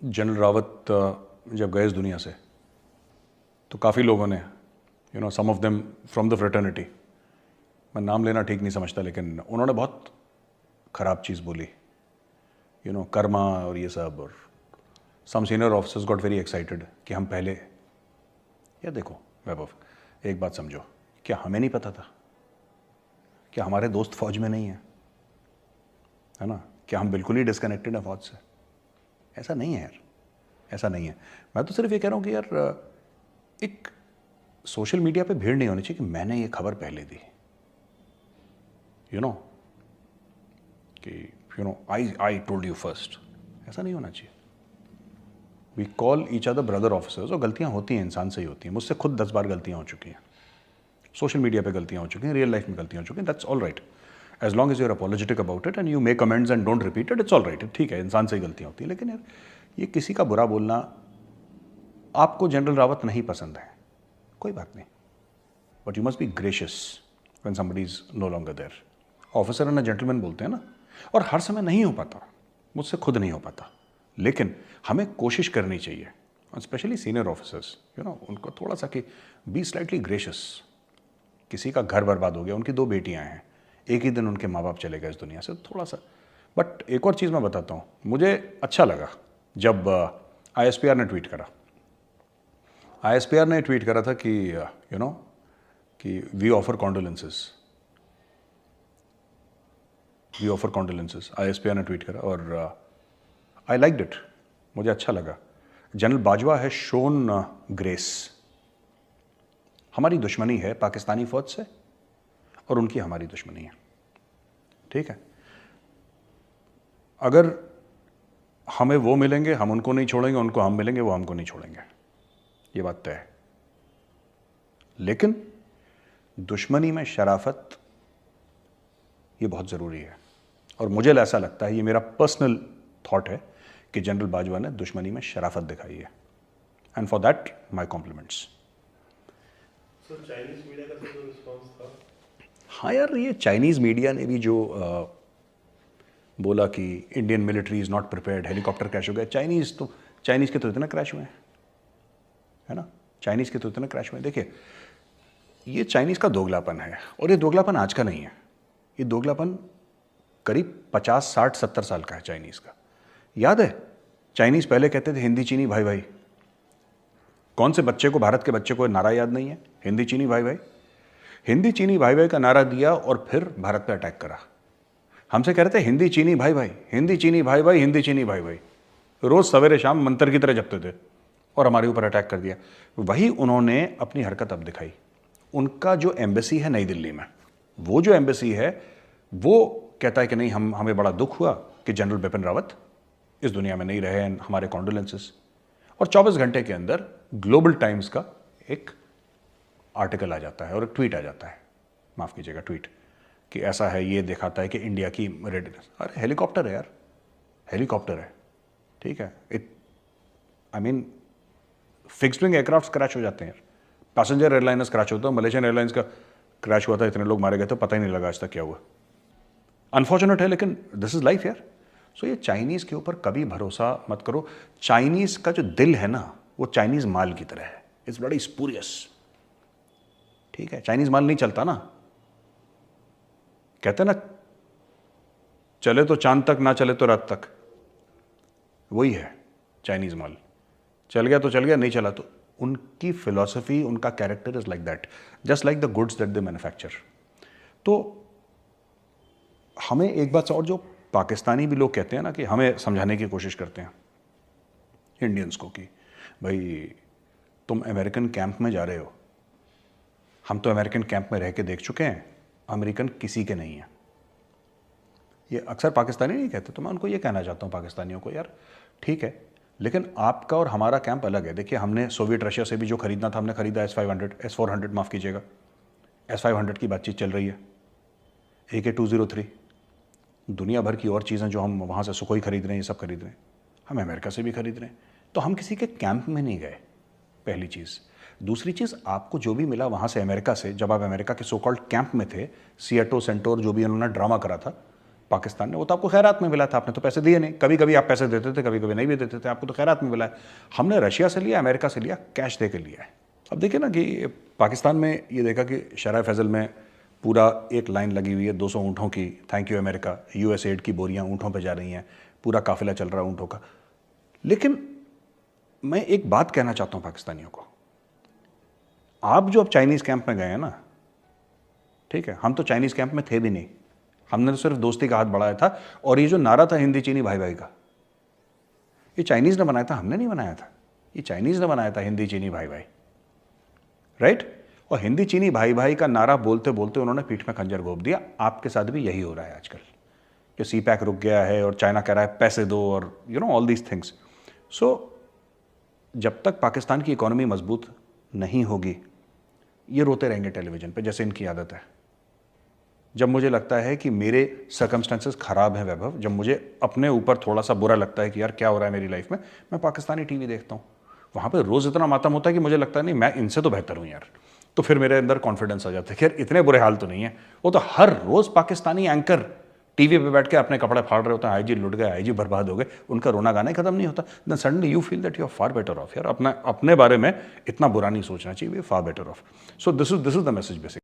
General Rawat जब गए इस दुनिया से तो काफ़ी लोगों ने some of them from the fraternity, मैं नाम लेना ठीक नहीं समझता, लेकिन उन्होंने बहुत ख़राब चीज़ बोली, कर्मा और ये सब। और some senior officers got very excited कि हम पहले, या देखो वैभव, एक बात समझो, क्या हमें नहीं पता था? क्या हमारे दोस्त फौज में नहीं है ना? क्या हम बिल्कुल ही डिस्कनेक्टेड हैं फौज से? ऐसा नहीं है यार, ऐसा नहीं है। मैं तो सिर्फ ये कह रहा हूँ कि यार एक सोशल मीडिया पे भीड़ नहीं होनी चाहिए कि मैंने ये खबर पहले दी, कि आई टोल्ड यू फर्स्ट। ऐसा नहीं होना चाहिए। We call each other brother officers, और गलतियां होती हैं, इंसान से ही होती हैं। मुझसे खुद 10 बार गलतियां हो चुकी हैं, सोशल मीडिया पे गलतियां हो चुकी हैं, रियल लाइफ में गलतियां हो चुकी हैं। That's all right, as long as you are apologetic about it and you make comments and don't repeat it, it's all right. ठीक है, इंसान से ही गलतियां होती हैं, लेकिन यार ये किसी का बुरा बोलना, आपको जनरल रावत नहीं पसंद है, कोई बात नहीं, but you must be gracious when somebody is no longer there. Officer and gentleman बोलते हैं ना, और हर समय नहीं हो पाता, मुझसे खुद नहीं हो पाता, लेकिन हमें कोशिश करनी चाहिए, और स्पेशली सीनियर ऑफिसर्स, उनको थोड़ा सा कि बी स्लाइटली ग्रेशियस। किसी का घर बर्बाद हो गया, उनकी 2 बेटियां हैं, एक ही दिन उनके माँ बाप चले गए इस दुनिया से, थोड़ा सा। बट एक और चीज़ मैं बताता हूँ, मुझे अच्छा लगा जब ISPR ने ट्वीट करा। ISPR ने ट्वीट करा था कि कि वी ऑफर कॉन्डोलेंसेस, ISPR ने ट्वीट करा, और आई लाइक्ड इट, मुझे अच्छा लगा। जनरल बाजवा है शोन ग्रेस। हमारी दुश्मनी है पाकिस्तानी फौज से, और उनकी हमारी दुश्मनी है, ठीक है? अगर हमें वो मिलेंगे, हम उनको नहीं छोड़ेंगे, उनको हम मिलेंगे, वो हमको नहीं छोड़ेंगे, ये बात तय है। लेकिन दुश्मनी में शराफत, ये बहुत ज़रूरी है, और मुझे ऐसा लगता है, ये मेरा पर्सनल थॉट है, कि जनरल बाजवा ने दुश्मनी में शराफत दिखाई है, and for that my compliments. Chinese media का तो रिस्पॉन्स था? हाँ यार, ये चाइनीज़ मीडिया ने भी जो बोला कि Indian military is not prepared, helicopter crash हो गया। चाइनीज़ के तो इतना क्रैश हुए हैं, है ना? चाइनीज़ के तो इतना क्रैश हुए हैं। देखिए, ये चाइनीज़ का दोगलापन है, और ये दोगलापन आज का नहीं है, ये दोगलापन करीब 50, 60, 70 साल का है चाइनीज़ का। याद है, चाइनीज़ पहले कहते थे हिंदी चीनी भाई भाई। कौन से बच्चे को, भारत के बच्चे को नारा याद नहीं है? हिंदी चीनी भाई भाई। हिंदी चीनी भाई भाई का नारा दिया, और फिर भारत पे अटैक करा। हमसे कह रहे थे हिंदी चीनी भाई भाई, हिंदी चीनी भाई भाई, हिंदी चीनी भाई भाई, रोज सवेरे शाम मंत्र की तरह जपते थे, और हमारे ऊपर अटैक कर दिया। वही उन्होंने अपनी हरकत अब दिखाई। उनका जो एम्बेसी है नई दिल्ली में, वो जो एम्बेसी है, वो कहता है कि नहीं, हमें बड़ा दुख हुआ कि जनरल बिपिन रावत इस दुनिया में नहीं रहे, हमारे कॉन्डोलेंसेस। और 24 घंटे के अंदर ग्लोबल टाइम्स का एक आर्टिकल आ जाता है, और एक ट्वीट आ जाता है, माफ़ कीजिएगा, ट्वीट, कि ऐसा है, ये दिखाता है कि इंडिया की रेडीनेस। अरे हेलीकॉप्टर है यार, हेलीकॉप्टर है, ठीक है? I mean fixed wing aircraft crash हो जाते हैं यार, पैसेंजर एयरलाइनर्स क्रैश होता है। मलेशियन एयरलाइंस का क्रैश हुआ था, इतने लोग मारे गए थे, पता ही नहीं लगा आज तक क्या हुआ। अनफॉर्चुनेट है, लेकिन दिस इज लाइफ यार। सो ये चाइनीज़ के ऊपर कभी भरोसा मत करो। चाइनीज़ का जो दिल है ना, वो चाइनीज़ माल की तरह है, इट्स बड़ा स्पूरियस, ठीक है? चाइनीज़ माल नहीं चलता ना, कहते ना, चले तो चांद तक, ना चले तो रात तक। वही है चाइनीज़ माल, चल गया तो चल गया, नहीं चला तो। उनकी फिलॉसफी, उनका character is like that, just like the goods that they manufacture. तो हमें एक बात और, जो पाकिस्तानी भी लोग कहते हैं ना, कि हमें समझाने की कोशिश करते हैं इंडियंस को, कि भाई तुम अमेरिकन कैंप में जा रहे हो, हम तो अमेरिकन कैंप में रह के देख चुके हैं, अमेरिकन किसी के नहीं है। ये अक्सर पाकिस्तानी नहीं कहते, तो मैं उनको ये कहना चाहता हूँ पाकिस्तानियों को, यार ठीक है, लेकिन आपका और हमारा कैंप अलग है। देखिए, हमने सोवियत रशिया से भी जो खरीदना था, हमने खरीदा S-400, माफ़ कीजिएगा, S-500 की बातचीत चल रही है, AK-203, दुनिया भर की और चीज़ें जो हम वहाँ से सुखोई खरीद रहे हैं, ये सब खरीद रहे हैं, हम अमेरिका से भी खरीद रहे हैं। तो हम किसी के कैंप में नहीं गए, पहली चीज़। दूसरी चीज़, आपको जो भी मिला वहाँ से, अमेरिका से, जब आप अमेरिका के सो कॉल्ड कैंप में थे, सिएटो, सेंटोर, जो भी उन्होंने ड्रामा करा था, पाकिस्तान ने, वो तो आपको खैरात में मिला था, आपने तो पैसे दिए नहीं। कभी कभी आप पैसे देते थे, कभी कभी नहीं भी देते थे, आपको तो खैरात में मिला है। हमने रशिया से लिया, अमेरिका से लिया, कैश दे के लिया है। अब देखिए ना कि पाकिस्तान में ये देखा कि शराय फैजल में पूरा एक लाइन लगी हुई है 200 ऊँटों की, थैंक यू अमेरिका, यूएसएड की बोरियां ऊँटों पे जा रही हैं, पूरा काफिला चल रहा है ऊँटों का। लेकिन मैं एक बात कहना चाहता हूँ पाकिस्तानियों को, आप जो अब चाइनीज़ कैंप में गए हैं ना, ठीक है, हम तो चाइनीज़ कैंप में थे भी नहीं, हमने तो सिर्फ दोस्ती का हाथ बढ़ाया था। और ये जो नारा था हिंदी चीनी भाई भाई का, ये चाइनीज़ ने बनाया था, हमने नहीं बनाया था, ये चाइनीज़ ने बनाया था, हिंदी चीनी भाई भाई, राइट। और हिंदी चीनी भाई भाई का नारा बोलते बोलते उन्होंने पीठ में खंजर घोंप दिया। आपके साथ भी यही हो रहा है आजकल, कि सी पैक रुक गया है और चाइना कह रहा है पैसे दो, और you know all these things. So जब तक पाकिस्तान की इकोनॉमी मजबूत नहीं होगी, ये रोते रहेंगे टेलीविज़न पे, जैसे इनकी आदत है। जब मुझे लगता है कि मेरे सर्कमस्टेंसेस ख़राब हैं वैभव, जब मुझे अपने ऊपर थोड़ा सा बुरा लगता है कि यार क्या हो रहा है मेरी लाइफ में, मैं पाकिस्तानी टीवी देखता हूँ। वहाँ पे रोज़ इतना मातम होता है कि मुझे लगता है नहीं, मैं इनसे तो बेहतर हूँ यार। तो फिर मेरे अंदर कॉन्फिडेंस आ जाता है कि यार इतने बुरे हाल तो नहीं है। वो तो हर रोज़ पाकिस्तानी एंकर टीवी पे बैठ के अपने कपड़े फाड़ रहे होते हैं, आईजी लुट गए, आईजी बर्बाद हो गए, उनका रोना गाना ही खत्म नहीं होता। Then suddenly you feel that you are far better off. यार अपने बारे में इतना बुरा नहीं सोचना चाहिए, we far better off. So this is the message basic.